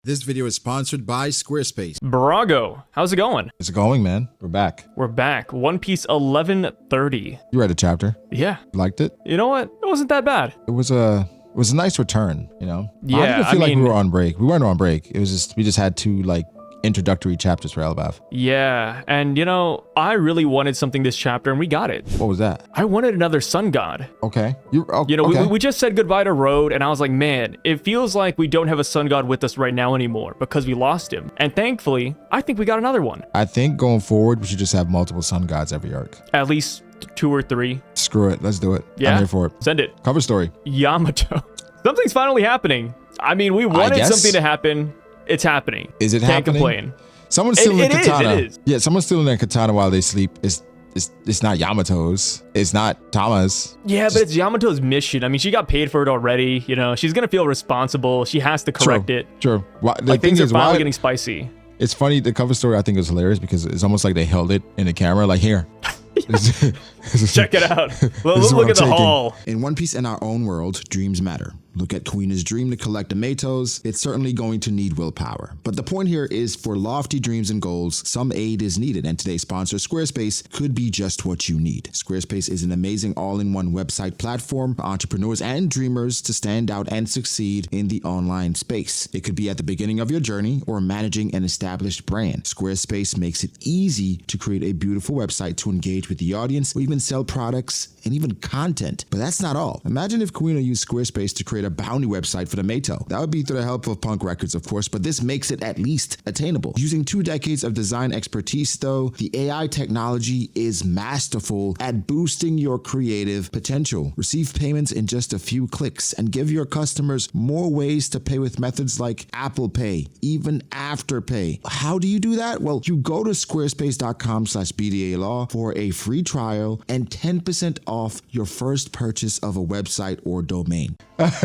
This video is sponsored by Squarespace. Brago, how's it going? It's going, man. We're back. We're back. One Piece 1130. You read a chapter. Yeah. Liked it? You know what? It wasn't that bad. It was a nice return, you know? Yeah, I didn't feel like we were on break. We weren't on break. It was just, we just had two, like, introductory chapters for Elbaf. Yeah, and you know, I really wanted something this chapter, and we got it. What was that? I wanted another sun god. Okay. You know, okay. we just said goodbye to Road, and I was like, man, it feels like we don't have a sun god with us right now anymore because we lost him. And thankfully, I think we got another one. I think going forward, we should just have multiple sun gods every arc. At least 2 or 3. Screw it. Let's do it. Yeah? I'm here for it. Send it. Cover story. Yamato. Something's finally happening. I mean, we wanted something to happen. It's happening. Is it Can't happening? complain. Someone's stealing their katana. It is. Yeah, someone's stealing their katana while they sleep. It's not Yamato's. It's not Tama's. Yeah, but it's Yamato's mission. I mean, she got paid for it already. You know, she's gonna feel responsible. She has to correct it. Sure. Like things are finally getting spicy. It's funny. The cover story I think is hilarious because it's almost like they held it in the camera. Like here. Check it out. Let's look at the haul. In One Piece and our own world, dreams matter. Look at Kuina's dream to collect the Matos. It's certainly going to need willpower. But the point here is for lofty dreams and goals, some aid is needed, and today's sponsor, Squarespace, could be just what you need. Squarespace is an amazing all-in-one website platform for entrepreneurs and dreamers to stand out and succeed in the online space. It could be at the beginning of your journey or managing an established brand. Squarespace makes it easy to create a beautiful website to engage with the audience, or even sell products and even content. But that's not all. Imagine if Kuina used Squarespace to create a bounty website for the Mato. That would be through the help of Punk Records, of course, but this makes it at least attainable. Using 2 decades of design expertise, though, the AI technology is masterful at boosting your creative potential. Receive payments in just a few clicks and give your customers more ways to pay with methods like Apple Pay, even Afterpay. How do you do that? Well, you go to squarespace.com/B.D.A. law for a free trial and 10% off your first purchase of a website or domain.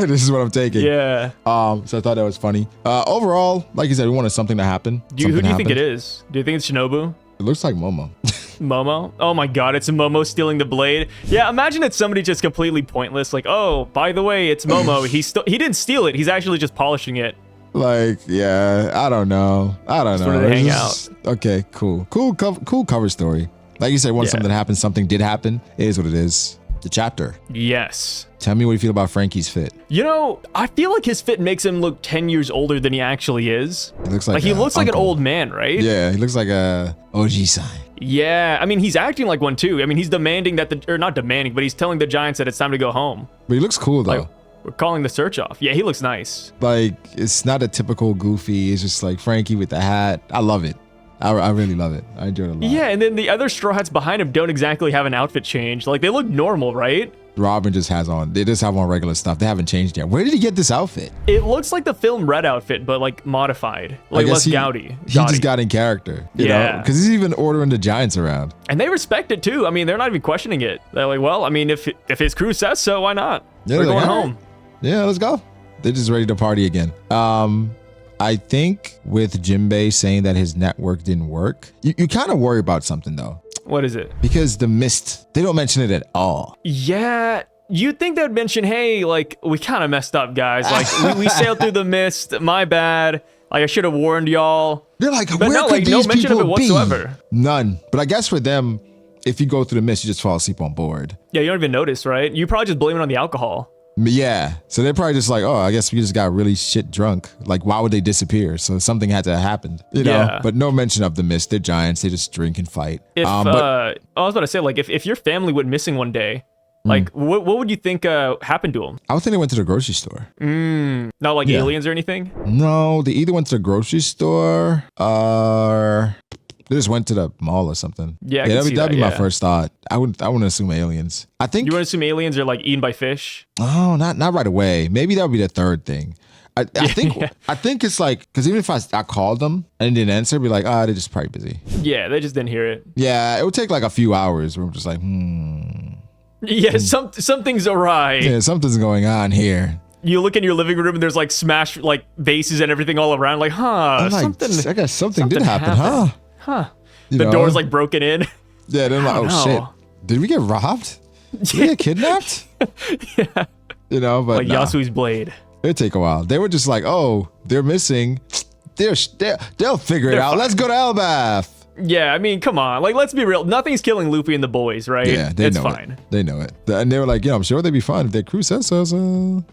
This is what I'm taking. Yeah. So I thought that was funny. Overall, like you said, we wanted something to happen. Who do you think it is? Do you think it's Shinobu? It looks like Momo. Momo? Oh my god, it's Momo stealing the blade. Yeah, imagine it's somebody just completely pointless. Like, oh, by the way, it's Momo. He didn't steal it. He's actually just polishing it. Like, yeah, I don't know. Just wanted to hang out. Okay, cool cover story. Like you said, once something happened, something did happen. It is what it is. The chapter. Yes. Tell me what you feel about Franky's fit. You know, I feel like his fit makes him look 10 years older than he actually is. He looks like he looks like an old man, right? Yeah, he looks like a OG-san. Yeah, I mean, he's acting like one too. I mean, he's demanding that or not demanding, but he's telling the Giants that it's time to go home. But he looks cool though. Like, we're calling the search off. Yeah, he looks nice. Like, it's not a typical Goofy. It's just like Franky with the hat. I love it. I really love it. I enjoy it a lot. Yeah, and then the other Straw Hats behind him don't exactly have an outfit change. Like, they look normal, right? Robin just has on. They just have on regular stuff. They haven't changed yet. Where did he get this outfit? It looks like the film Red outfit, but like modified, like less gaudy. He just got in character, you know? Because he's even ordering the Giants around. And they respect it too. I mean, they're not even questioning it. They're like, well, I mean, if his crew says so, why not? Yeah, we're going home. Yeah, let's go. They're just ready to party again. I think with Jinbei saying that his network didn't work, you kind of worry about something though. What is it? Because the mist, they don't mention it at all. Yeah, you'd think they would mention, hey, like, we kind of messed up, guys. Like, we sailed through the mist. My bad. Like, I should have warned y'all. They're like, but where could these no mention of it people whatsoever. be? None. But I guess for them, if you go through the mist, you just fall asleep on board. Yeah, you don't even notice, right? You probably just blame it on the alcohol. Yeah, so they're probably just like, oh, I guess we just got really shit drunk. Like, why would they disappear? So something had to happen, you know? Yeah. But no mention of the mist. They're Giants. They just drink and fight. I was about to say, like, if your family went missing one day, like, what would you think happened to them? I would think they went to the grocery store. Not like aliens or anything? No, they either went to the grocery store or they just went to the mall or something. Yeah, that'd be my first thought. I wouldn't assume aliens. I think you would assume aliens are like eaten by fish. Oh, not right away. Maybe that would be the third thing. I think it's like, because even if I called them and they didn't answer, I'd be like, they're just probably busy. Yeah, they just didn't hear it. Yeah, it would take like a few hours where I'm just like, Yeah, something's awry. Yeah, something's going on here. You look in your living room and there's like smashed like vases and everything all around. Like, I guess something did happen, huh? The door's like broken in. Yeah, then like, shit. Did we get robbed? Did we get kidnapped? Yeah. You know, but like Yasui's blade. It'd take a while. They were just like, oh, they're missing. they'll figure it They're out. fine. Let's go to Elbaf. Yeah, I mean, come on. Like, let's be real. Nothing's killing Luffy and the boys, right? Yeah, they it's know fine. it. They know it. And they were like, yeah, I'm sure they'd be fine if their crew says so. So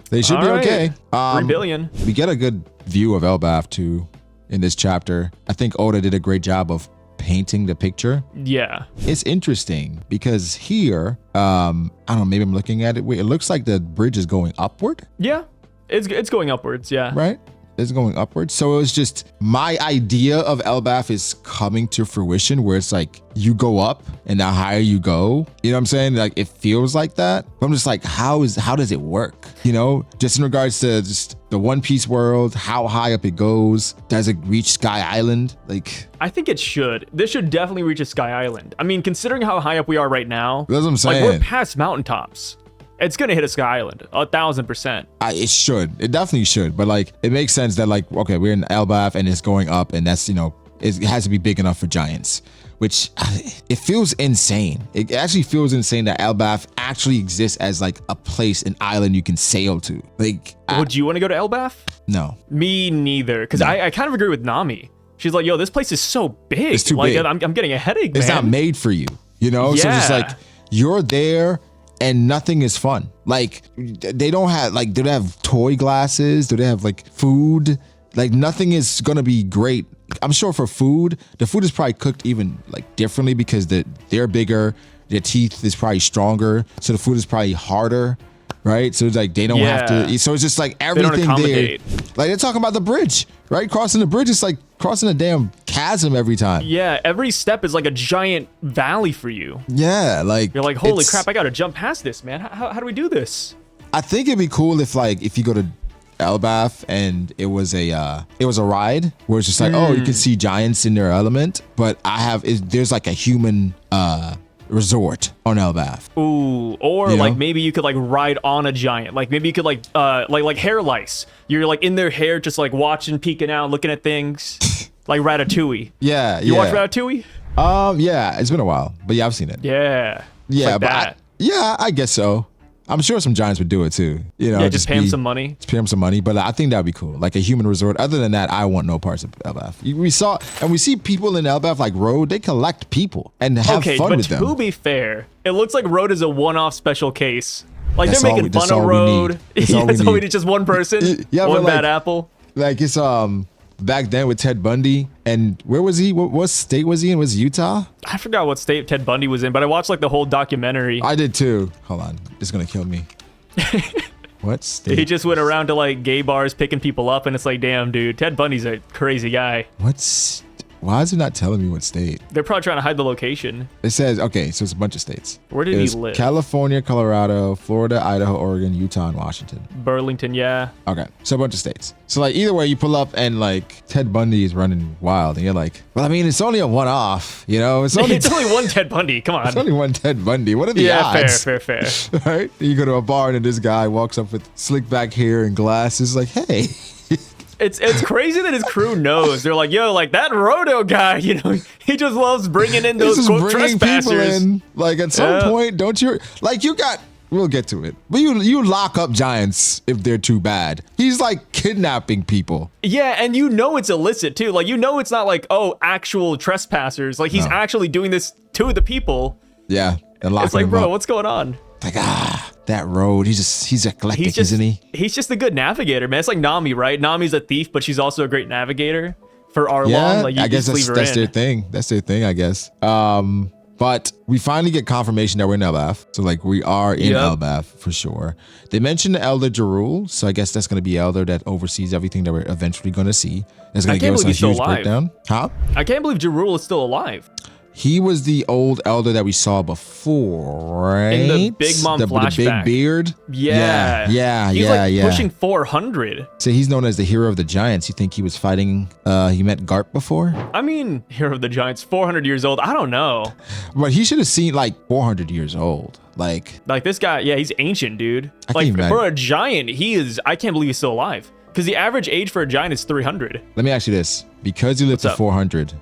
they should be All right. okay. 3 billion. We get a good view of Elbaf too in this chapter. I think Oda did a great job of painting the picture. Yeah. It's interesting because here, I don't know, maybe I'm looking at it. It looks like the bridge is going upward, Yeah. It's going upwards, yeah. right? It's going upward. So it was just my idea of Elbaf is coming to fruition where it's like you go up and the higher you go, you know what I'm saying? Like it feels like that. But I'm just like, how does it work? You know, just in regards to just the One Piece world, how high up it goes. Does it reach Sky Island? Like, I think it should. This should definitely reach a Sky Island. I mean, considering how high up we are right now, that's what I'm saying. like we're past mountaintops. It's gonna hit a Sky Island, 1,000%. It should. It definitely should. But like, it makes sense that like, okay, we're in Elbaf and it's going up, and that's, you know, it has to be big enough for giants. Which it feels insane. It actually feels insane that Elbaf actually exists as like a place, an island you can sail to. Like, Would you want to go to Elbaf? no, Me neither, because I kind of agree with Nami. She's like, yo, this place is so big. It's too like, big. I'm getting a headache, it's man. not made for you. You know, so it's just Yeah. like you're there. And nothing is fun. Like they don't have like, do they have toy glasses? Do they have like food? Like nothing is gonna be great. I'm sure for food, the food is probably cooked even like differently because they're bigger, their teeth is probably stronger, so the food is probably harder, right? So it's like they don't have Yeah. to. So it's just like don't everything there. accommodate. Like they're talking about the bridge, right? Crossing the bridge is like crossing a damn chasm every time. Yeah, every step is like a giant valley for you. Yeah, like You're like, holy it's- crap, I gotta jump past this, man. How do we do this? I think it'd be cool if you go to Elbaf and it was a ride where it's just like, oh, you can see giants in their element, but there's like a human resort on Elbaf. Ooh, or You know? like maybe you could like ride on a giant. Like maybe you could like hair lice. You're like in their hair, just like watching, peeking out, looking at things. Like Ratatouille. Yeah, You yeah. watch Ratatouille? Yeah, it's been a while, but yeah, I've seen it. Yeah. It's Yeah, like but that. I guess so. I'm sure some giants would do it too. You know, Yeah, just pay 'em some money. Just pay them some money, but I think that would be cool. Like a human resort. Other than that, I want no parts of Elbaf. We see people in Elbaf like Road. They collect people and have Okay, fun but with them. to be fair, it looks like Road is a one-off special case. Like That's they're all making we- fun that's of all we Road. need. That's all we That's all we need. need. Just one person. Yeah, one but, bad like- apple. Like it's back then with Ted Bundy, and where was he? What state was he in? Was it Utah? I forgot what state Ted Bundy was in, but I watched like the whole documentary. I did too. Hold on, it's gonna kill me. What state? He just went around to like gay bars picking people up, and it's like, damn, dude, Ted Bundy's a crazy guy. Why is it not telling me what state? They're probably trying to hide the location. It says, okay, so it's a bunch of states. Where did he It's live? California, Colorado, Florida, Idaho, Oregon, Utah, and Washington. Burlington, yeah. Okay, so a bunch of states. So like either way, you pull up and like Ted Bundy is running wild, and you're like, well, I mean, it's only a one-off, you know? It's only It's only one Ted Bundy. Come on. it's only one Ted Bundy. What are the Yeah, odds? fair. Right? You go to a bar and this guy walks up with slick back hair and glasses, like, hey. It's crazy that his crew knows. They're like, yo, like that Roto guy, you know, he just loves bringing in those This is quote bringing people trespassers. in. Like at some Yeah. point, don't you like you got we'll get to it. But you lock up giants if they're too bad. He's like kidnapping people. Yeah, and you know it's illicit too. Like you know it's not like, oh, actual trespassers. Like he's No. actually doing this to the people. Yeah. And locking It's like, them bro, up. what's going on? Like that road. He's eclectic, isn't he? He's just a good navigator, man. It's like Nami, right? Nami's a thief, but she's also a great navigator for Arlong. Yeah, Like you I guess just leave her that's in. their thing. That's their thing, I guess. But we finally get confirmation that we're in Elbaf. So like we are in Yep. Elbaf for sure. They mentioned the Elder Jarul, so I guess that's gonna be Elder that oversees everything that we're eventually gonna see. That's gonna I give can't us a believe he's still huge alive. breakdown. Huh? I can't believe Jarul is still alive. He was the old elder that we saw before, right? In the Big Mom the big flashback. beard. Yeah. yeah, He's yeah, like yeah. pushing 400. So he's known as the hero of the giants. You think he was fighting? He met Garp before, I mean, Hero of the Giants, 400 years old. I don't know. but he should have seen like 400 years old. Like Like this guy, yeah, he's ancient, dude. I Like can't imagine. for a giant, I can't believe he's still alive. Because the average age for a giant is 300. let me ask you this: because you live to up? 400,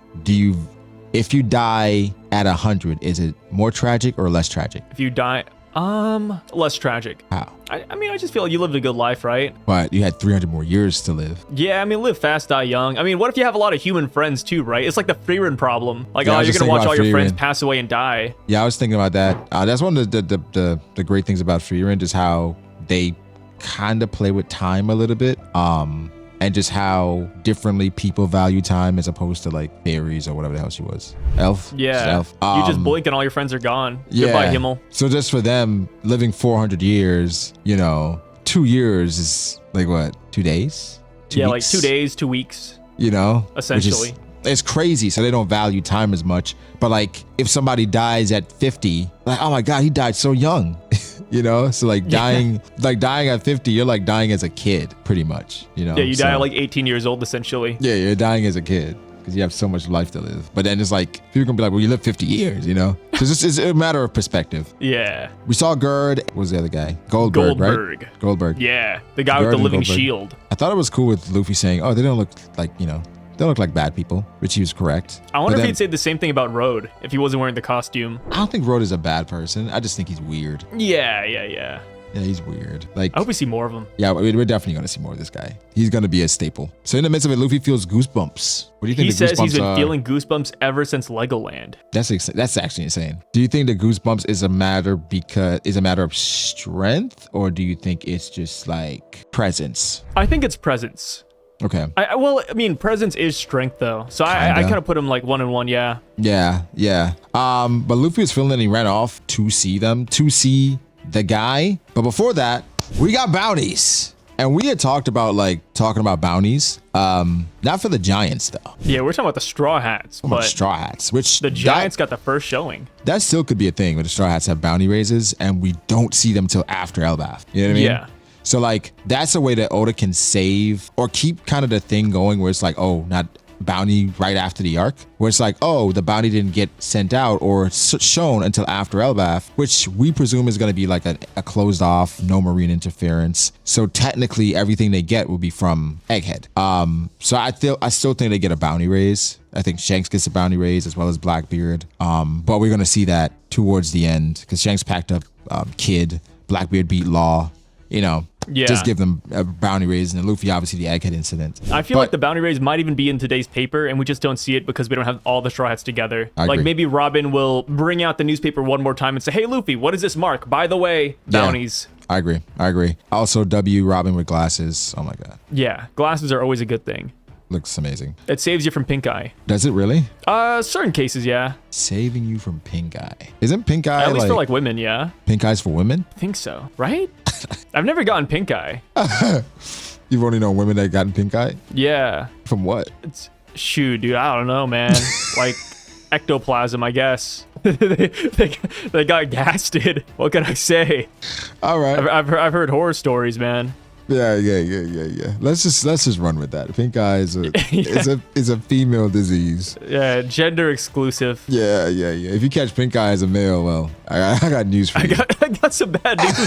if you die at 100, is it more tragic or less tragic? If you die, Less tragic. How? I mean, I just feel like you lived a good life, right? But you had 300 more years to live. Yeah, I mean, live fast, die young. I mean, what if you have a lot of human friends too, right? It's like the Freeran problem. Like, Yeah, I was you're just gonna watch thinking all your about friends Freeran. pass away and die. Yeah, I was thinking about that. That's one of the great things about Freerend is how they kind of play with time a little bit. And just how differently people value time as opposed to like fairies or whatever the hell she was. Elf? Yeah. She's elf. You just blink and all your friends are gone. Yeah. Goodbye, Himmel. So just for them living 400 years, 2 years is like what? 2 days? 2 Yeah, weeks? like 2 days, 2 weeks. Which Essentially. it's crazy. So they don't value time as much. But like if somebody dies at 50, like, oh my God, he died so young. So like dying at 50, you're like dying as a kid pretty much, Yeah, you die at like 18 years old essentially. Yeah, you're dying as a kid because you have so much life to live. But then it's like people are gonna be like, well, you live 50 years, So it's a matter of perspective. Yeah. We saw Gerd. What was the other guy? Goldberg, right? Goldberg. Yeah, the guy with Gerd the and living Goldberg. shield. I thought it was cool with Luffy saying, oh, they don't look like, they look like bad people, which he was correct. I wonder But if then- he'd say the same thing about Road if he wasn't wearing the costume. I don't think Rhoda is a bad person. I just think he's weird. Yeah. Yeah, he's weird. Like, I hope we see more of him. yeah, we're definitely going to see more of this guy. He's going to be a staple. So in the midst of it, Luffy feels goosebumps. What do you think He the says goosebumps he's been are? feeling goosebumps ever since Legoland. That's actually insane. Do you think the goosebumps is a matter of strength, or do you think it's just like presence? I think it's presence. Okay. I mean, presence is strength though. So I Kinda. kind of put him like 1 and 1, yeah. Yeah. But Luffy was feeling that he ran off to see the guy. But before that, we got bounties. And we had talking about bounties. Not for the Giants though. Yeah, we're talking about the Straw Hats, About but Straw Hats, which the Giants got the first showing. that still could be a thing where the Straw Hats have bounty raises and we don't see them till after Elbaf. You know what I mean? Yeah. So like that's a way that Oda can save or keep kind of the thing going where it's like, oh, not bounty right after the arc, where it's like, oh, the bounty didn't get sent out or shown until after Elbaf, which we presume is going to be like a closed off, no marine interference. So technically everything they get will be from Egghead. So I still think they get a bounty raise. I think Shanks gets a bounty raise as well as Blackbeard. But we're going to see that towards the end because Shanks packed up Kid, Blackbeard beat Law, Yeah. just give them a bounty raise, and then Luffy obviously the Egghead incident. I feel But- like the bounty raise might even be in today's paper, and we just don't see it because we don't have all the Straw Hats together. I Like agree. maybe Robin will bring out the newspaper one more time and say, "Hey, Luffy, what does this mark? By the way, bounties." I agree. Also, Robin with glasses. Oh my God. Yeah, glasses are always a good thing. Looks amazing. It saves you from pink eye. Does it really? Certain cases, yeah. Saving you from pink eye. Isn't pink eye At least for like women, yeah. pink eyes for women? I think so, right? I've never gotten pink eye. You've only known women that gotten pink eye? Yeah. From what? Shoot, dude, I don't know, man. Like ectoplasm, I guess. they got gasted. What can I say? All right. I've heard horror stories, man. Yeah. Let's just run with that. Pink eye is a female disease. Yeah, gender exclusive. Yeah. If you catch pink eye as a male, well, I got news for you. I got some bad news.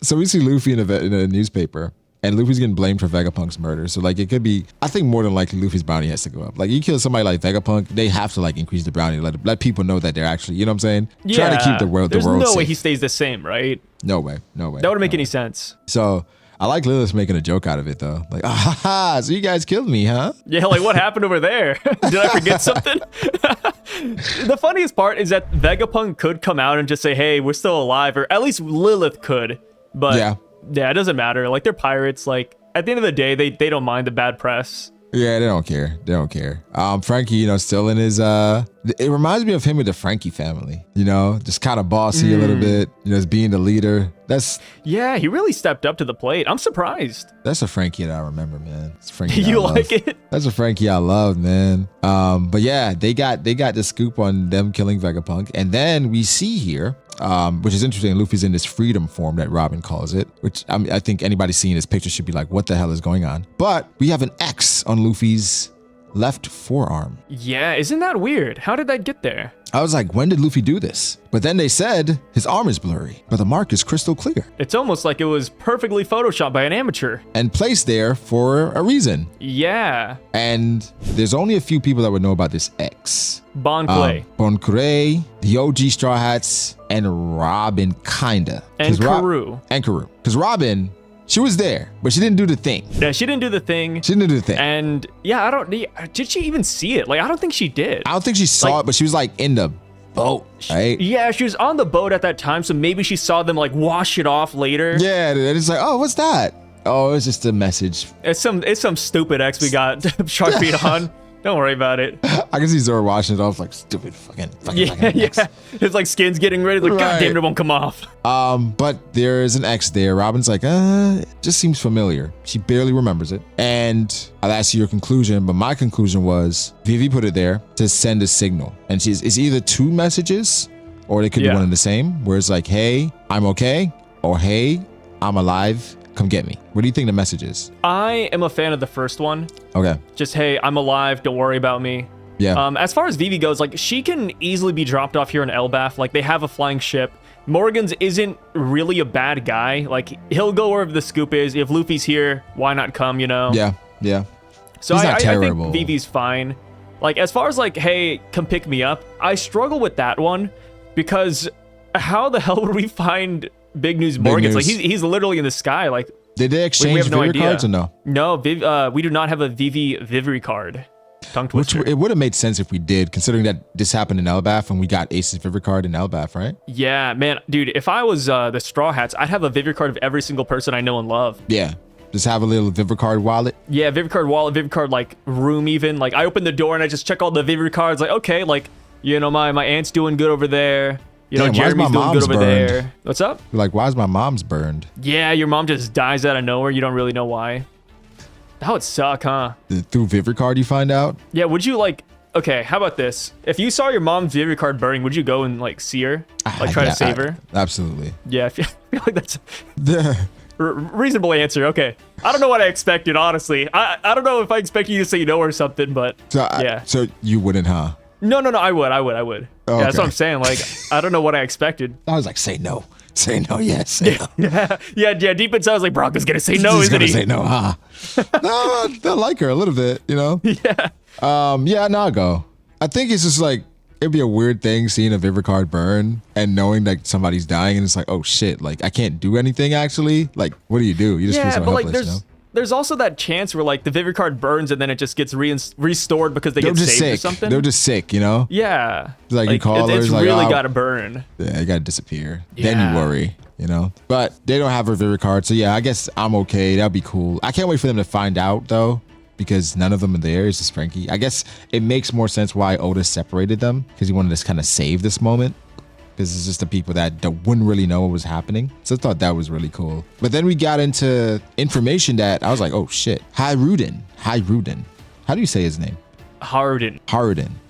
So we see Luffy in a newspaper, and Luffy's getting blamed for Vegapunk's murder. So like it could be, I think more than likely Luffy's bounty has to go up. Like you kill somebody like Vegapunk, they have to like increase the bounty, let people know that they're actually, you know what I'm saying? Trying to keep the world There's no safe. way he stays the same, right? No way. That wouldn't make any sense. So I like Lilith making a joke out of it though. Like, ah, ha, ha, so you guys killed me, huh? Yeah, like what happened over there? Did I forget something? The funniest part is that Vegapunk could come out and just say, "Hey, we're still alive," or at least Lilith could. But Yeah. it doesn't matter. Like they're pirates. Like at the end of the day, they don't mind the bad press. Yeah, they don't care. Franky, still in his it reminds me of him with the Franky family, just kind of bossy a little bit, just being the leader. Yeah, he really stepped up to the plate. I'm surprised. That's a Franky that I remember, man. It's Franky You I love. like it? That's a Franky I love, man. But yeah, they got the scoop on them killing Vegapunk. And then we see here, which is interesting, Luffy's in this freedom form that Robin calls it, which I think anybody seeing this picture should be like, what the hell is going on? But we have an X on Luffy's left forearm. Yeah, isn't that weird? How did that get there? I was like, when did Luffy do this? But then they said his arm is blurry, but the mark is crystal clear It's almost like it was perfectly photoshopped by an amateur. and placed there for a reason. Yeah. And there's only a few people that would know about this X. Bon Clay. Bon Clay, the OG Straw Hats, and Robin, kinda. And 'Cause Karoo. And Karoo. Because Robin, she was there, but she didn't do the thing. Yeah, she didn't do the thing. She didn't do the thing. And yeah, did she even see it? Like, I don't think she did. I don't think she saw it, but she was like in the boat, right? Yeah, she was on the boat at that time, so maybe she saw them like wash it off later. Yeah, and it's like, oh, what's that? Oh, it's just a message. It's some stupid X we got Sharpie on. Don't worry about it. I can see Zoro washing it off like stupid fucking Yeah, X. yeah. His like skin's getting ready. Like, God damn it, won't come off. But there is an X there. Robin's like, just seems familiar. She barely remembers it. And I'll ask you your conclusion, but my conclusion was Vivi put it there to send a signal. And it's either two messages or they could be one and the same, where it's like, hey, I'm okay, or hey, I'm alive. Come get me. What do you think the message is? I am a fan of the first one. Okay. Just, hey, I'm alive. Don't worry about me. Yeah. As far as Vivi goes, like, she can easily be dropped off here in Elbaf. Like, they have a flying ship. Morgan's isn't really a bad guy. Like, he'll go wherever the scoop is. If Luffy's here, why not come, you know? Yeah. Yeah. So He's not I terrible. think Vivi's fine. Like, as far as like, hey, come pick me up, I struggle with that one because how the hell would we find Big News Morgan's? Like, he's literally in the sky. Like, did they exchange we have no Vivi idea. cards or no? No, we do not have a Vivi card. Tongue twister. It would have made sense if we did, considering that this happened in Elbaf and we got Ace's Vivi card in Elbaf, right? Yeah, man, dude, if I was the Straw Hats, I'd have a Vivi card of every single person I know and love. Yeah. Just have a little Vivi card wallet. Yeah, Vivi card wallet, Vivi card like room even. Like, I open the door and I just check all the Vivi cards. Like, okay, like, you know, my aunt's doing good over there. You know, Damn, why is Jeremy's my doing good mom's over burned? there. What's up? Like, why is my mom's burned? Yeah, your mom just dies out of nowhere. You don't really know why. That would suck, huh? Through Vivi card, you find out? Yeah, would you like... Okay, how about this? If you saw your mom's Vivi card burning, would you go and like see her? Like try to save her? Absolutely. Yeah, I feel like that's a reasonable answer. Okay. I don't know what I expected, honestly. I don't know if I expected you to say no or something, but yeah. So you wouldn't, huh? No, I would. Oh, Yeah, that's what okay. I'm saying. Like, I don't know what I expected. I was like, say no. Say no, yes. Say no. Yeah, deep inside I was like, Bronco's gonna say no, He's isn't gonna he? say no, huh? No, I like her a little bit, you know? Yeah. Yeah, no, I'll go. I think it's just like, it'd be a weird thing seeing a Vivi card burn and knowing that somebody's dying and it's like, oh shit, like I can't do anything actually. Like, what do? You just feel Yeah, so but like helpless, you know? there's also that chance where like the Vivi card burns and then it just gets restored because they They're get just saved or sick. something. They're just sick, you know? Yeah. Like, you call her, it's it's like, really oh, gotta burn. Yeah, you gotta disappear. Then Yeah. you worry, you know? But they don't have her Vivi card, so yeah, I guess I'm okay. That'd be cool. I can't wait for them to find out though, because none of them are there. It's just Franky. I guess it makes more sense why Oda separated them, because he wanted to kind of save this moment. Because it's just the people that wouldn't really know what was happening. So I thought that was really cool. But then we got into information that I was like, oh shit. Hajrudin. How do you say his name? Hajrudin.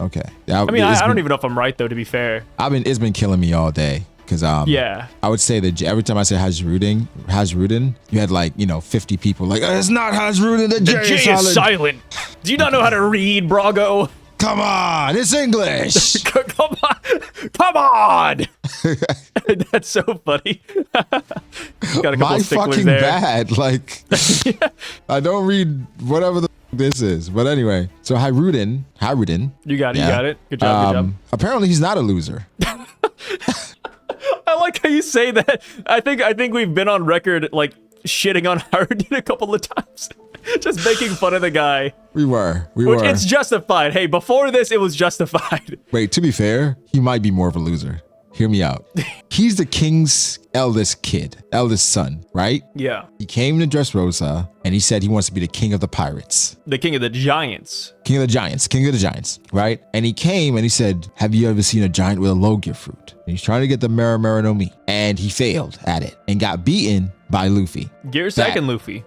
Okay. I mean, I don't even know if I'm right though, to be fair. It's been killing me all day. Because yeah. I would say that every time I say Hajrudin, you had like, 50 people like, it's not Hajrudin, the J is silent. Do you not know how to read, Brago? Come on, it's English. Come on. That's so funny. Got a couple My of sticklers fucking there. bad. Like, I don't read whatever this is. But anyway, so Hajrudin. You got it. Yeah. You got it. Good job. Apparently he's not a loser. I like how you say that. I think we've been on record like shitting on Hajrudin a couple of times. Just making fun of the guy. We were. Which it's justified. Hey, before this, it was justified. Wait, to be fair, he might be more of a loser. Hear me out. He's the king's eldest son, right? Yeah. He came to Dressrosa and he said he wants to be the king of the pirates. The king of the giants. King of the giants, right? And he came and he said, have you ever seen a giant with a Logia fruit? And he's trying to get the Mera no Mi. And he failed at it and got beaten by Luffy. Gear second Luffy.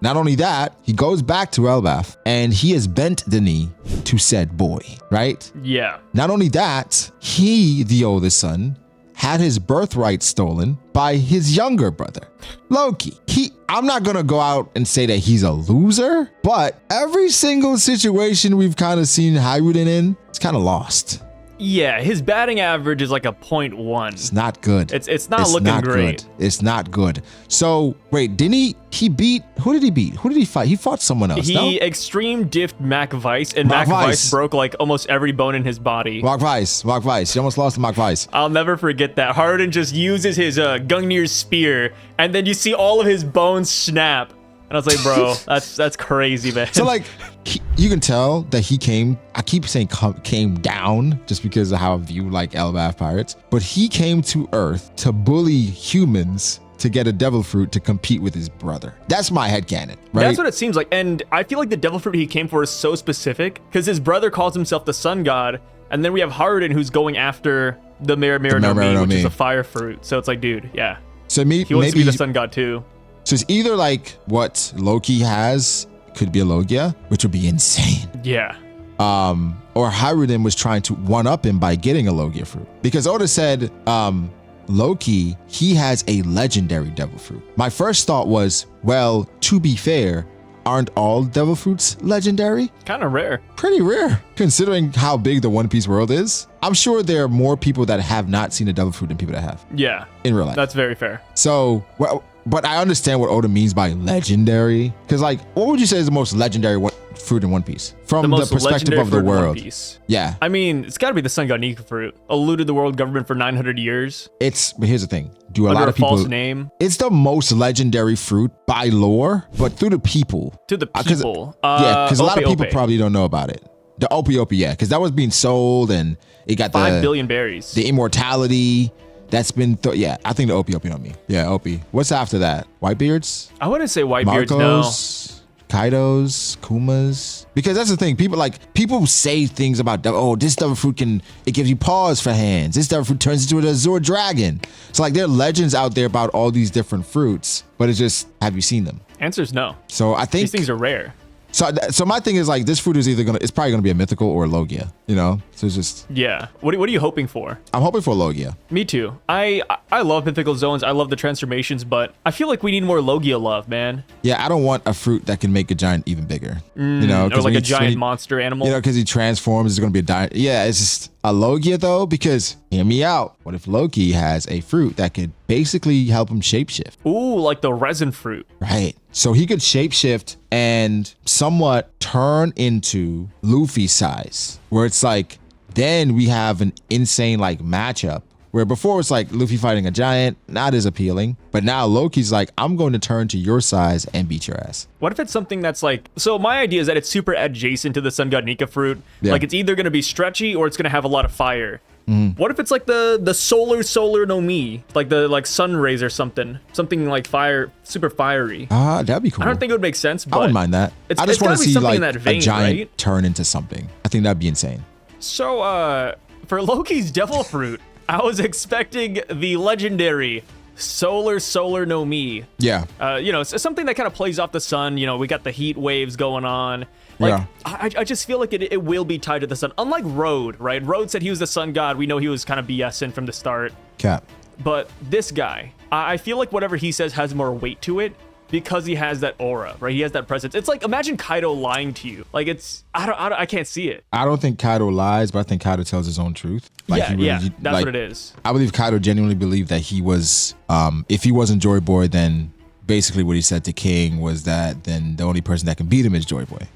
Not only that, he goes back to Elbaf and he has bent the knee to said boy, right? Yeah. Not only that, he, the oldest son, had his birthright stolen by his younger brother, Loki. I'm not gonna go out and say that he's a loser, but every single situation we've kind of seen Hajrudin in, it's kind of lost. Yeah, his batting average is like a 0.1. It's not good. It's not looking great. Good. It's not good. So wait, didn't he beat, who did he beat? Who did he fight? He fought someone else. He extreme diffed Mac Vice, and Mac Vice broke like almost every bone in his body. Mac Vice. He almost lost to Mac Vice. I'll never forget that. Hajrudin just uses his Gungnir's spear, and then you see all of his bones snap. And I was like, bro, that's crazy, man. So like, you can tell that he came, I keep saying came down just because of how I view like Elbaf pirates, but he came to Earth to bully humans to get a devil fruit to compete with his brother. That's my headcanon, right? That's what it seems like. And I feel like the devil fruit he came for is so specific because his brother calls himself the sun god. And then we have Hajrudin who's going after the Mera no Mi, which is a fire fruit. So it's like, dude, yeah. So he wants to be the sun god too. So it's either like what Loki has, could be a Logia, which would be insane. Yeah. Or Hajrudin was trying to one-up him by getting a Logia fruit. Because Oda said, Loki, he has a legendary devil fruit. My first thought was, well, to be fair, aren't all devil fruits legendary? Kind of rare. Pretty rare, considering how big the One Piece world is. I'm sure there are more people that have not seen a devil fruit than people that have. Yeah. In real life. That's very fair. So, well, but I understand what Oda means by legendary. Because, like, what would you say is the most legendary fruit in One Piece? From the perspective of the world. Yeah. I mean, it's got to be the Sun God Nika fruit. Eluded the world government for 900 years. But here's the thing. Do a Under lot a of people. false name. It's the most legendary fruit by lore, but through the people. To the people. Yeah, because a lot of people Ope. probably don't know about it. The Ope, yeah, because that was being sold and it got 5 billion berries. The immortality. That's been, yeah, I think the Opie on me. Yeah, Opie. What's after that? Whitebeards? I wouldn't say Whitebeards, Marcos, no. Kaidos, Kumas. Because that's the thing. People say things about, oh, this devil fruit it gives you paws for hands. This devil fruit turns into an Azure dragon. So like there are legends out there about all these different fruits, but it's just, have you seen them? Answer's no. So I think these things are rare. So my thing is like this fruit is it's probably gonna be a mythical or a Logia, you know? So it's just. Yeah. What are you hoping for? I'm hoping for a Logia. Me too. I love mythical zones. I love the transformations, but I feel like we need more Logia love, man. Yeah, I don't want a fruit that can make a giant even bigger. You know, or like a giant monster animal. You know, because he transforms, it's gonna be a giant. Yeah, it's just a Logia though, because hear me out. What if Loki has a fruit that could basically help him shapeshift? Ooh, like the resin fruit. Right. So he could shapeshift and somewhat turn into Luffy size, where it's like, then we have an insane like matchup where before it's like Luffy fighting a giant, not as appealing, but now Loki's like, I'm going to turn to your size and beat your ass. What if it's something that's like, so my idea is that it's super adjacent to the Sun God Nika fruit. Yeah. Like it's either going to be stretchy or it's going to have a lot of fire. What if it's like the solar no Mi, like the sun rays or something like fire, super fiery? That'd be cool. I don't think it would make sense, but I wouldn't mind that. I just want to see like a giant turn into something. I think that'd be insane. So for Loki's devil fruit, I was expecting the legendary solar no Mi. Yeah. You know, it's something that kind of plays off the sun. You know, we got the heat waves going on. Like, yeah. I just feel like it will be tied to the sun. Unlike Road, right? Road said he was the sun god. We know he was kind of BSing from the start. Cap. But this guy, I feel like whatever he says has more weight to it because he has that aura, right? He has that presence. It's like, imagine Kaido lying to you. Like, I can't see it. I don't think Kaido lies, but I think Kaido tells his own truth. Like, yeah, that's what it is. I believe Kaido genuinely believed that he was, if he wasn't Joy Boy, then basically what he said to King was that then the only person that can beat him is Joy Boy.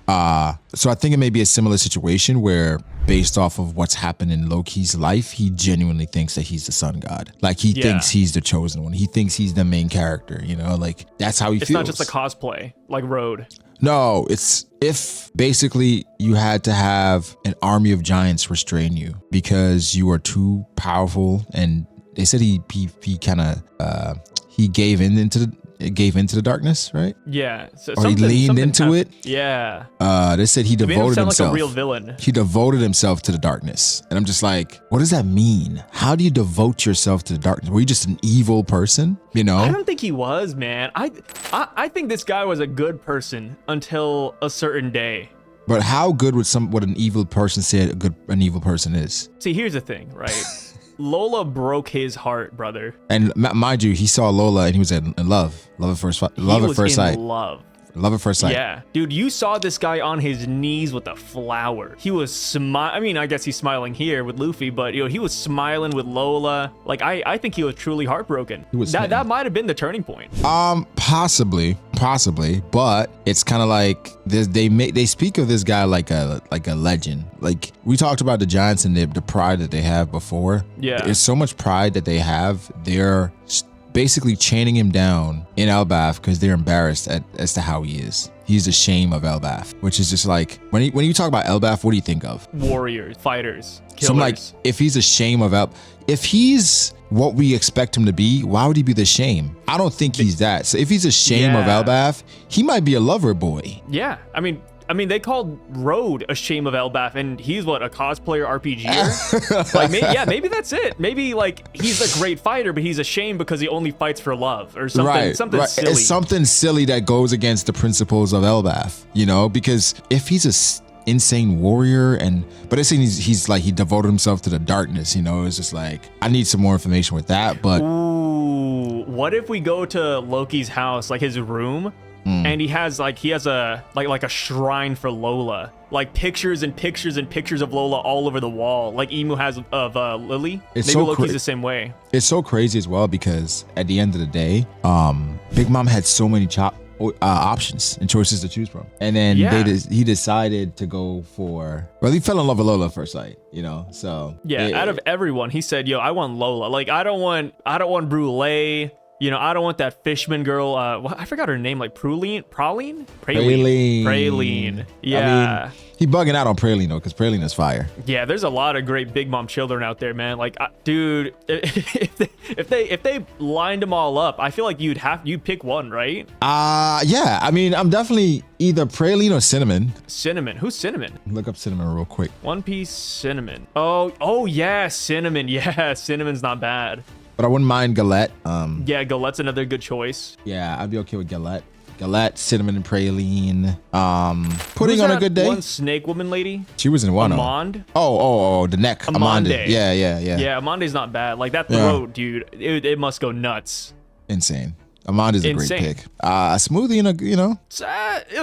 So I think it may be a similar situation where based off of what's happened in Loki's life, he genuinely thinks that he's the sun god. Like he thinks he's the chosen one. He thinks he's the main character, you know, like that's how he feels. It's not just a cosplay like Road. No, it's if basically you had to have an army of giants restrain you because you are too powerful, and they said he kind of gave into the darkness, right? Yeah. So or he leaned into it. Yeah. They said he devoted himself. Like a real villain. He devoted himself to the darkness, and I'm just like, what does that mean? How do you devote yourself to the darkness? Were you just an evil person? You know? I don't think he was, man. I think this guy was a good person until a certain day. But how good would an evil person say an evil person is? See, here's the thing, right? Lola broke his heart, brother. And mind you, he saw Lola and he was in love. Love at first sight. Love at first sight. Yeah, dude, you saw this guy on his knees with a flower. He was I mean, I guess he's smiling here with Luffy, but he was smiling with Lola. Like, I think he was truly heartbroken. That might have been the turning point. Possibly, but it's kind of like they speak of this guy like a legend. Like we talked about the Giants and the pride that they have before. Yeah, there's so much pride that they have. They're basically chaining him down in Elbaf because they're embarrassed as to how he is. He's the shame of Elbaf, which is just like when you talk about Elbaf, what do you think of? Warriors, fighters, killers. So I'm like, if he's a shame of if he's what we expect him to be, why would he be the shame? I don't think he's that. So if he's a shame of Elbaf, he might be a lover boy. Yeah, I mean, they called Road a shame of Elbaf, and he's what, a cosplayer RPGer? Like, maybe that's it. Maybe like he's a great fighter, but he's a shame because he only fights for love or something. Right. Silly. It's something silly that goes against the principles of Elbaf, because if he's a insane warrior but it's saying he's like he devoted himself to the darkness, it's just like I need some more information with that. But what if we go to Loki's house, like his room? And he has a shrine for Lola, like pictures and pictures and pictures of Lola all over the wall, like Emu has of Lily. Maybe Loki's the same way. It's so crazy as well because at the end of the day, Big Mom had so many options and choices to choose from, and then he decided to go for. Well, he fell in love with Lola at first sight, So out of everyone, he said, "Yo, I want Lola. Like I don't want Brule. I don't want that fishman girl. I forgot her name, like Praline. Yeah. I mean, he bugging out on Praline though, because Praline is fire. Yeah, there's a lot of great Big Mom children out there, man. Like, dude, if they lined them all up, I feel like you'd pick one, right? Yeah. I mean, I'm definitely either Praline or Cinnamon. Cinnamon. Who's Cinnamon? Look up Cinnamon real quick. One Piece Cinnamon. Oh yeah, Cinnamon. Yeah, Cinnamon's not bad. But I wouldn't mind Galette. Yeah, Galette's another good choice. Yeah, I'd be okay with Galette. Galette, Cinnamon, and Praline. Pudding on a good day. One snake woman lady. She was in one. Amand. Oh, the neck. Amande. Yeah. Yeah, Amande's not bad. Like that throat, dude. It must go nuts. Insane. Amanda's a great pick. Smoothie,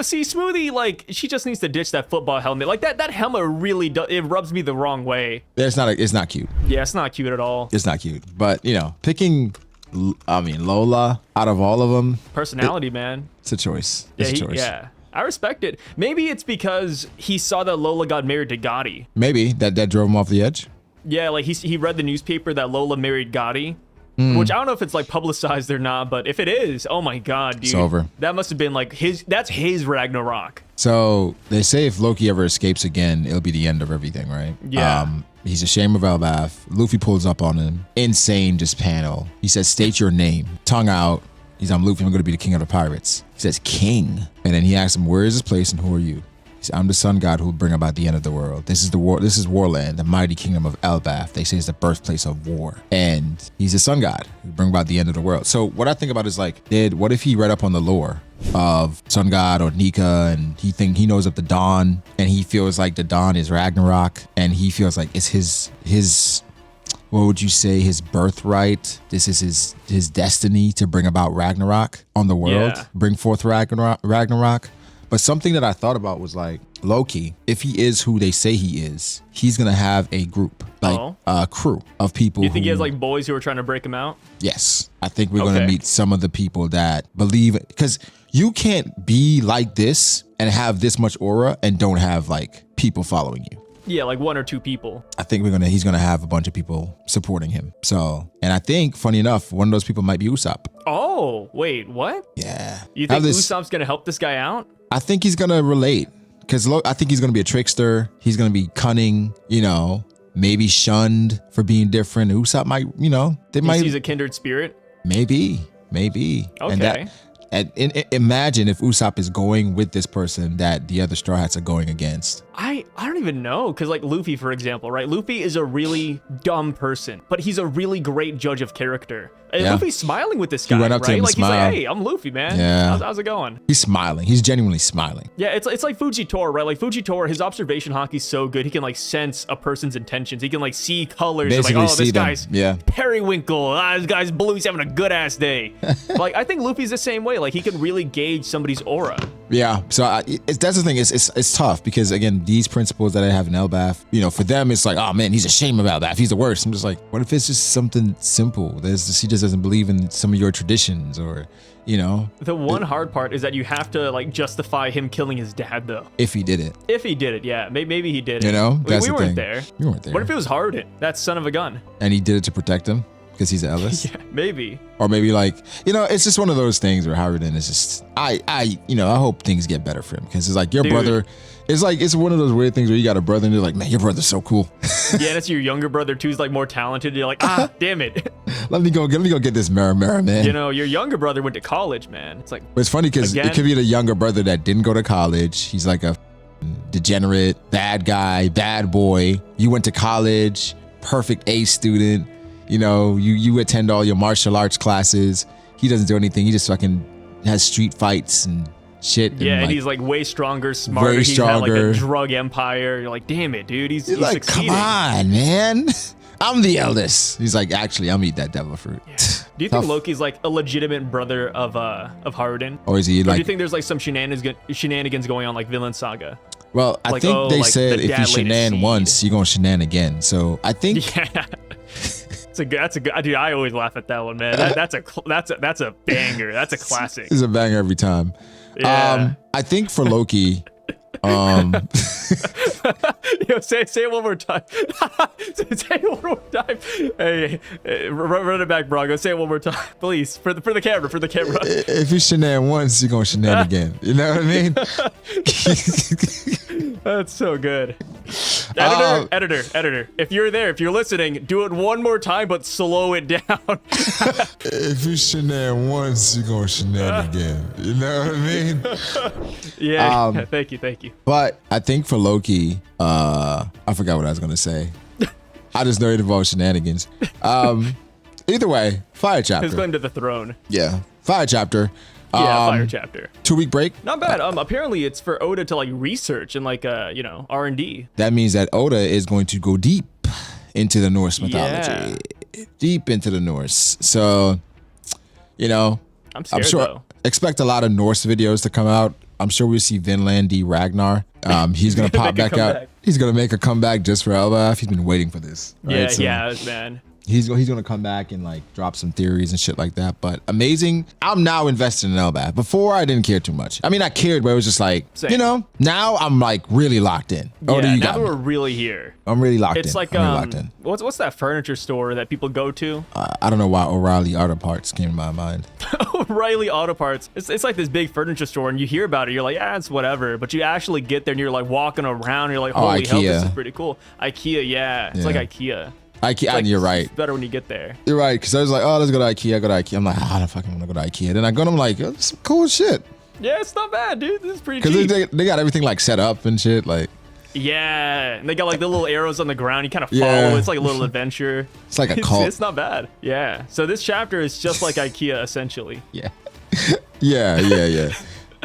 See, Smoothie, like, she just needs to ditch that football helmet. Like, that helmet really it rubs me the wrong way. It's not cute. Yeah, it's not cute at all. It's not cute. But, picking, Lola out of all of them. Personality, man. It's a choice. Yeah. I respect it. Maybe it's because he saw that Lola got married to Gotti. Maybe. That drove him off the edge. Yeah, like, he read the newspaper that Lola married Gotti. Which I don't know if it's like publicized or not, but if it is, oh my god, dude. It's over. That must have been like that's his Ragnarok. So they say if Loki ever escapes again, it'll be the end of everything, right? Yeah. He's a shame of Elbaf. Luffy pulls up on him. Insane just panel. He says, state your name. Tongue out. I'm Luffy, I'm gonna be the king of the pirates. He says, king. And then he asks him, where is this place and who are you? I'm the sun god who will bring about the end of the world. This is Warland, the mighty kingdom of Elbaf. They say it's the birthplace of war. And he's a sun god who will bring about the end of the world. So what I think about is like, what if he read up on the lore of sun god or Nika, and he knows of the dawn, and he feels like the dawn is Ragnarok, and he feels like it's his what would you say, his birthright? This is his destiny to bring about Ragnarok on the world, bring forth Ragnarok. But something that I thought about was like Loki, if he is who they say he is, he's going to have a group, like a crew of people. You think he has like boys who are trying to break him out? Yes. I think we're going to meet some of the people that believe it, because you can't be like this and have this much aura and don't have like people following you. Yeah, like one or two people. I think he's gonna have a bunch of people supporting him. So, and I think, funny enough, one of those people might be Usopp. Oh, wait, what? Yeah. You think Usopp's gonna help this guy out? I think he's gonna relate, because I think he's gonna be a trickster. He's gonna be cunning, maybe shunned for being different. Usopp might, He's a kindred spirit. Maybe. Okay. And imagine if Usopp is going with this person that the other Straw Hats are going against. I don't even know, because like Luffy, for example, right? Luffy is a really dumb person, but he's a really great judge of character. And Luffy's smiling with this guy, went up to right? him, Like smiled. he's like, hey, I'm Luffy, man. Yeah. How's it going? He's smiling. He's genuinely smiling. Yeah, it's like Fujitora, right? Like Fujitora, his observation hockey's so good. He can like sense a person's intentions. He can like see colors. Basically Like, oh, see this them. guy's Yeah. periwinkle. This guy's blue. He's having a good ass day. Like I think Luffy's the same way. Like he can really gauge somebody's aura. Yeah, so that's the thing. It's tough because again, these principles that I have in Elbaf, you know, for them it's like, oh man, he's ashamed of Elbaf. He's the worst. I'm just like, what if it's just something simple? He just doesn't believe in some of your traditions, or you know. The one hard part is that you have to like justify him killing his dad, though. If he did it, yeah, maybe he did it. you know, that's we the weren't thing. there. You weren't there. What if it was Hajrudin, that son of a gun? And he did it to protect him because he's the eldest. Yeah, maybe. Or maybe like, you know, it's just one of those things where Hajrudin is just, I hope things get better for him because it's like your brother. It's like, it's one of those weird things where you got a brother and you're like, man, your brother's so cool. Yeah, and it's your younger brother too. He's like more talented. You're like, damn it. let me go get this mirror, man. You know, your younger brother went to college, man. It's like, But it's funny because it could be the younger brother that didn't go to college. He's like a degenerate, bad guy, bad boy. You went to college, perfect A student. You know, you attend all your martial arts classes. He doesn't do anything. He just fucking has street fights and shit. yeah, and like, he's like way stronger, smarter. Way He's had like stronger. a drug empire. You're like, damn it, dude. He's like, succeeding. come on, man. I'm the eldest. He's like, actually, I'm eat that devil fruit. Yeah. Do you think Loki's like a legitimate brother of Hajrudin? Or is he Or do you like? think there's like some shenanigans going on like Villain Saga? Well, I like, think oh, they like, said the if dad you laid a shenan seed. once, you're gonna shenan again. So I think Yeah. That's a good, dude. I always laugh at that one, man. That's a banger. That's a classic. it's a banger every time. Yeah. I think for Loki, Yo, say it one more time. Say it one more time. Hey, run it back, Brago. Say it one more time, please, for the camera. if you shenan once, you're gonna shenan again. You know what I mean? That's so good. Editor. If you're there, if you're listening, do it one more time, but slow it down. If you shenan once, you're gonna shenan again. You know what I mean? Yeah. Thank you. But I think for Loki, I forgot what I was gonna say. I just know it involves shenanigans. Either way, fire His chapter. claim to the throne. Yeah, fire chapter. Yeah, fire chapter. 2-week break. Not bad. Apparently it's for Oda to like research and like R&D. That means that Oda is going to go deep into the Norse mythology. Deep into the Norse. So, you know, I'm scared sure though. expect a lot of Norse videos to come out. I'm sure we'll see Vinland D. Ragnar. He's gonna pop Make a back out. comeback. He's gonna make a comeback just for Elbaf. He's been waiting for this. right? So Man. He's gonna come back and like drop some theories and shit like that. But amazing. I'm now invested in Elbaf. Before I didn't care too much. I mean, I cared, but it was just like, Same. you know. Now I'm like really locked in. Yeah, You now got that me. we're really here. I'm really locked in. It's like I'm really locked in. what's that furniture store that people go to? I don't know why O'Reilly Auto Parts came to my mind. O'Reilly Auto Parts. It's like this big furniture store, and you hear about it, you're like, it's whatever. But you actually get there, and you're like walking around, and you're like, holy hell, this IKEA. is pretty cool. IKEA, yeah. It's like IKEA. And you're right. It's better when you get there. You're right, because I was like, oh, let's go to IKEA. I go to IKEA. I'm like, I don't fucking want to go to IKEA. Then I go and I'm like, oh, this is some cool shit. Yeah, it's not bad, dude. This is pretty Because cheap. they got everything like set up and shit. Like, Yeah, and they got like the little arrows on the ground. You kind of follow. Yeah. It's like a little adventure. it's like a cult. It's not bad. Yeah. So this chapter is just like IKEA, essentially. Yeah. yeah.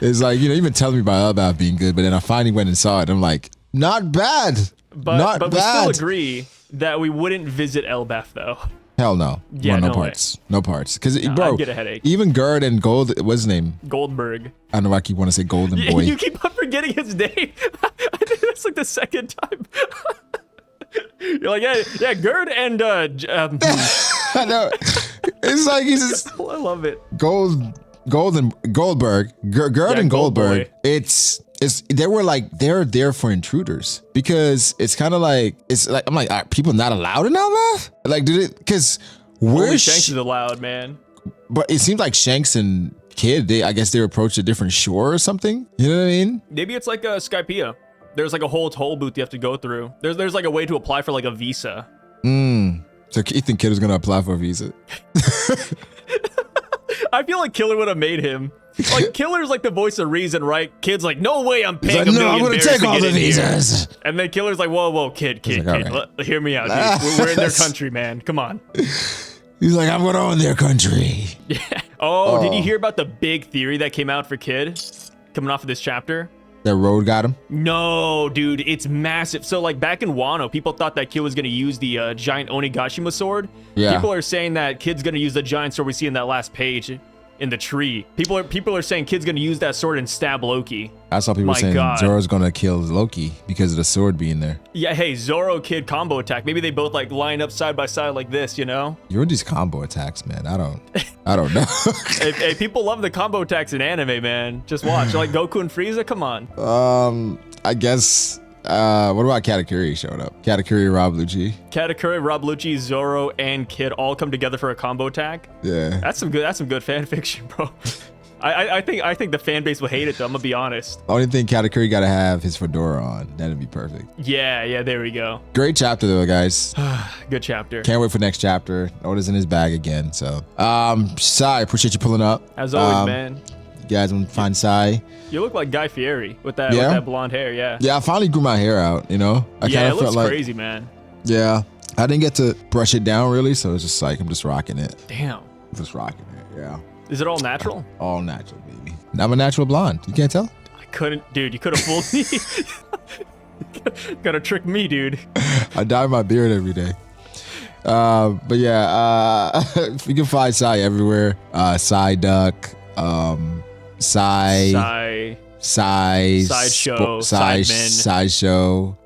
It's like, you know, you've been telling me about Elbaf being good, but then I finally went and saw it. And I'm like, not bad. But we still agree that we wouldn't visit Elbaf, though. Hell no. Yeah, no no way. parts. No parts. Because, No, bro, I'd get a headache. even Gerd and Gold, what's his name? Goldberg. I don't know why I keep want to say Golden Boy. You keep on forgetting his name. I think that's like the second time. You're like, yeah, Gerd and I know. It's like he's just I love it. Goldberg, Gerd Yeah, and Gold Goldberg. Boy. They're there for intruders because it's kind of like I'm like, are people not allowed in Elbaf? Like, did it? Because Only where's Shanks is allowed, man. but it seems like Shanks and Kid, I guess they approached a different shore or something. You know what I mean? Maybe it's like Skypiea. There's like a whole toll booth you have to go through. There's like a way to apply for like a visa. So you think Kid was gonna apply for a visa? I feel like Killer would have made him. Like, Killer's like the voice of reason, right? Kid's like, no way, I'm paying a no, million I'm gonna bears take to all get the in here. visas. And then Killer's like, whoa, kid, like, all right. hear me out, dude. We're in their country, man. Come on. He's like, I'm gonna own their country. Yeah. Oh, did you hear about the big theory that came out for Kid coming off of this chapter? That road got him. No, dude, it's massive. So, like, back in Wano, people thought that Kid was going to use the giant Onigashima sword. Yeah. People are saying that Kid's going to use the giant sword we see in that last page in the tree. People are saying Kid's going to use that sword and stab Loki. I saw people saying God. Zoro's gonna kill Loki because of the sword being there. Yeah, hey, Zoro Kid combo attack. Maybe they both, like, line up side by side like this, you know? You're in these combo attacks, man. I don't know. Hey, people love the combo attacks in anime, man. Just watch. Like, Goku and Frieza, come on. I guess. What about Katakuri showing up? Katakuri, Rob Lucci. Katakuri, Rob Lucci, Zoro, and Kid all come together for a combo attack. Yeah. That's some good fan fiction, bro. I think the fan base will hate it though. I'm gonna be honest. Only thing Katakuri gotta have his fedora on. That'd be perfect. Yeah, there we go. Great chapter though, guys. Good chapter. Can't wait for next chapter. Oda's in his bag again. So, Sai, appreciate you pulling up. As always, man. You guys want to find Sai? You look like Guy Fieri with that blonde hair. Yeah. Yeah, I finally grew my hair out. You know, I Yeah, it kind of looks felt like crazy, man. Yeah, I didn't get to brush it down really, so it's just like I'm just rocking it. Damn. Just rocking it. Yeah. Is it all natural? All natural, baby. I'm a natural blonde. You can't tell? I couldn't, dude. You could have fooled me. Gotta trick me, dude. I dye my beard every day. But yeah, you can find Sai everywhere. Sai Duck, Sai Sideshow, Sideshow.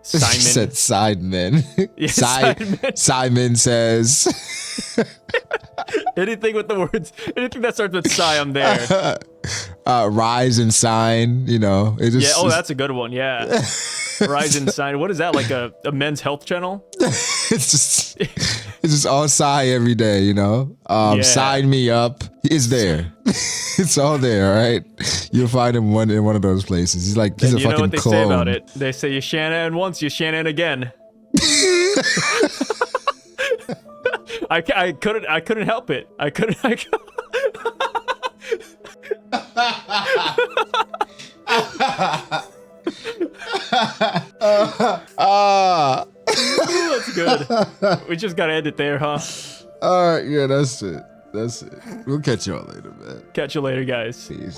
Simon. Sidemen. Yeah, Simon. Simon says. Anything with the words, anything that starts with Sai, I'm there. Rise and Sign, you know. It just, Yeah, that's a good one, yeah. Rise and Sign. What is that, like a men's health channel? it's just all Sai every day, you know. Sign me up. It's there. It's all there, all right? You'll find him in one of those places. He's a you fucking know what they clone. say about it? They say you Shannon once, you Shannon again. I couldn't help it. I couldn't. That's good. We just gotta end it there, huh? All right, yeah, that's it. We'll catch y'all later, man. Catch you later, guys. Peace.